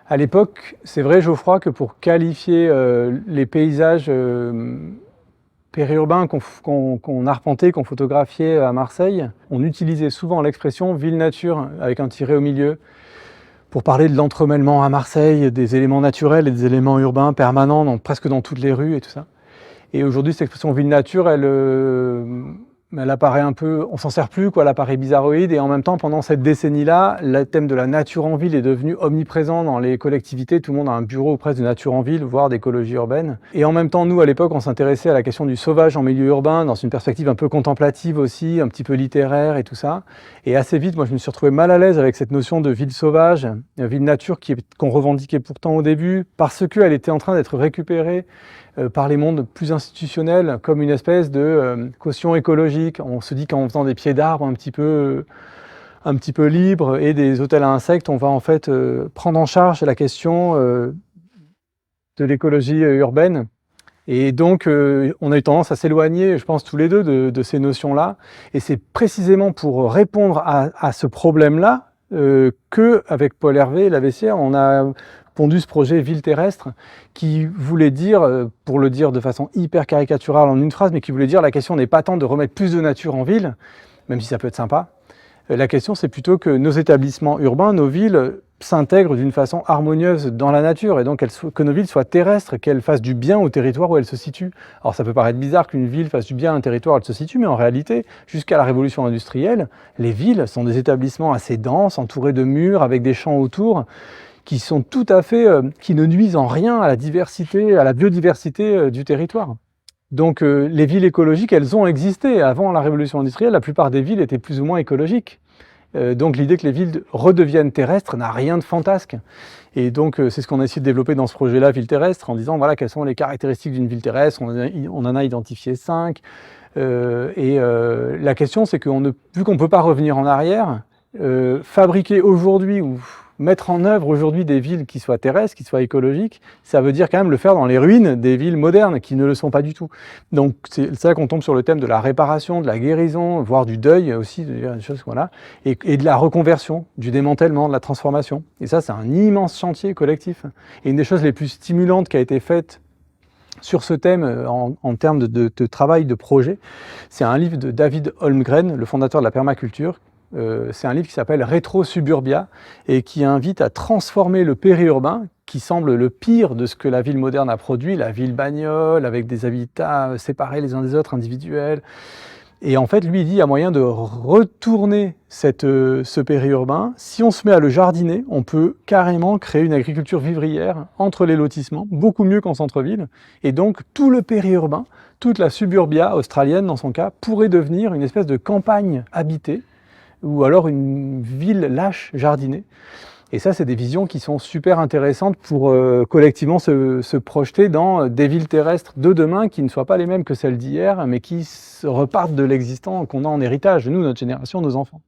À l'époque, c'est vrai, Geoffroy, que pour qualifier les paysages périurbains qu'on arpentait, qu'on photographiait à Marseille, on utilisait souvent l'expression ville-nature avec un tiret au milieu pour parler de l'entremêlement à Marseille, des éléments naturels et des éléments urbains permanents presque dans toutes les rues et tout ça. Et aujourd'hui, cette expression ville-nature, elle apparaît un peu, on s'en sert plus, quoi, elle apparaît bizarroïde, et en même temps, pendant cette décennie-là, le thème de la nature en ville est devenu omniprésent dans les collectivités. Tout le monde a un bureau presque de nature en ville, voire d'écologie urbaine. Et en même temps, nous, à l'époque, on s'intéressait à la question du sauvage en milieu urbain, dans une perspective un peu contemplative aussi, un petit peu littéraire et tout ça. Et assez vite, moi, je me suis retrouvé mal à l'aise avec cette notion de ville sauvage, ville nature qu'on revendiquait pourtant au début, parce qu'elle était en train d'être récupérée par les mondes plus institutionnels comme une espèce de caution écologique. On se dit qu'en faisant des pieds d'arbres un petit peu libres et des hôtels à insectes, on va en fait prendre en charge la question de l'écologie urbaine. Et donc, on a eu tendance à s'éloigner, je pense, tous les deux de ces notions-là. Et c'est précisément pour répondre à ce problème-là qu'avec Paul Hervé et Laveissière, on a pondu ce projet Ville terrestre qui voulait dire, pour le dire de façon hyper caricaturale en une phrase, mais qui voulait dire la question n'est pas tant de remettre plus de nature en ville, même si ça peut être sympa. La question, c'est plutôt que nos établissements urbains, nos villes, s'intègrent d'une façon harmonieuse dans la nature, et donc que nos villes soient terrestres, qu'elles fassent du bien au territoire où elles se situent. Alors ça peut paraître bizarre qu'une ville fasse du bien à un territoire où elle se situe, mais en réalité, jusqu'à la révolution industrielle, les villes sont des établissements assez denses, entourés de murs, avec des champs autour, qui sont tout à fait, qui ne nuisent en rien à la diversité, à la biodiversité du territoire. Donc les villes écologiques, elles ont existé. Avant la révolution industrielle, la plupart des villes étaient plus ou moins écologiques. Donc l'idée que les villes redeviennent terrestres n'a rien de fantasque. Et donc c'est ce qu'on a essayé de développer dans ce projet-là, Ville terrestre, en disant voilà quelles sont les caractéristiques d'une ville terrestre. On en a identifié 5. La question, c'est que vu qu'on ne peut pas revenir en arrière, fabriquer aujourd'hui ou mettre en œuvre aujourd'hui des villes qui soient terrestres, qui soient écologiques, ça veut dire quand même le faire dans les ruines des villes modernes qui ne le sont pas du tout. Donc c'est là qu'on tombe sur le thème de la réparation, de la guérison, voire du deuil aussi, des choses, voilà, et de la reconversion, du démantèlement, de la transformation. Et ça, c'est un immense chantier collectif. Et une des choses les plus stimulantes qui a été faite sur ce thème en termes de travail, de projet, c'est un livre de David Holmgren, le fondateur de la permaculture. C'est un livre qui s'appelle Rétro-Suburbia et qui invite à transformer le périurbain, qui semble le pire de ce que la ville moderne a produit, la ville bagnole, avec des habitats séparés les uns des autres, individuels. Et en fait, lui, il dit qu'il y a moyen de retourner ce périurbain. Si on se met à le jardiner, on peut carrément créer une agriculture vivrière entre les lotissements, beaucoup mieux qu'en centre-ville. Et donc, tout le périurbain, toute la suburbia australienne, dans son cas, pourrait devenir une espèce de campagne habitée, ou alors une ville lâche jardinée. Et ça, c'est des visions qui sont super intéressantes pour collectivement se projeter dans des villes terrestres de demain qui ne soient pas les mêmes que celles d'hier, mais qui repartent de l'existant qu'on a en héritage, nous, notre génération, nos enfants.